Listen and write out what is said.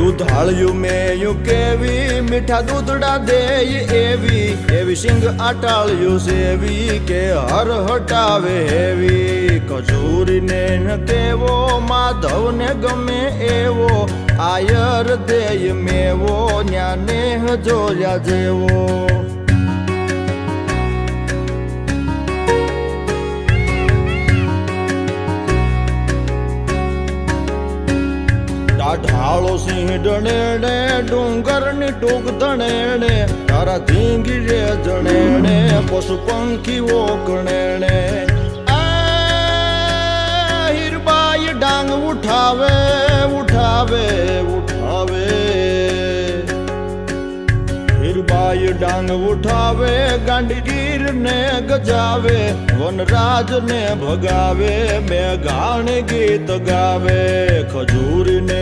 દૂધાળ્યું મેયું કેવી મીઠા દૂધડા દેય એવી સિંગ આટાળ્યું સેવી કે હર હટાવે હેવી કચૂરીને ન કેવો માધવને ગમે એવો આયર દેય મેવો ન્યાને જોયા જેવો ઢાળો સિંહ ડણેણે ડુંગરની ટૂંક ધણેણે તારા ધીંગી રે જણેણે પશુ પંખીઓ ગણેણે હીરબાઈ ડાંગ ઉઠાવે ઉઠાવે ઉઠાવે હીરબાઈ ડાંગ ઉઠાવે ગાંડીગીર ને ગજાવે વનરાજ ને ભગાવે મેઘાણ ગીત ગાવે ખજૂરી ને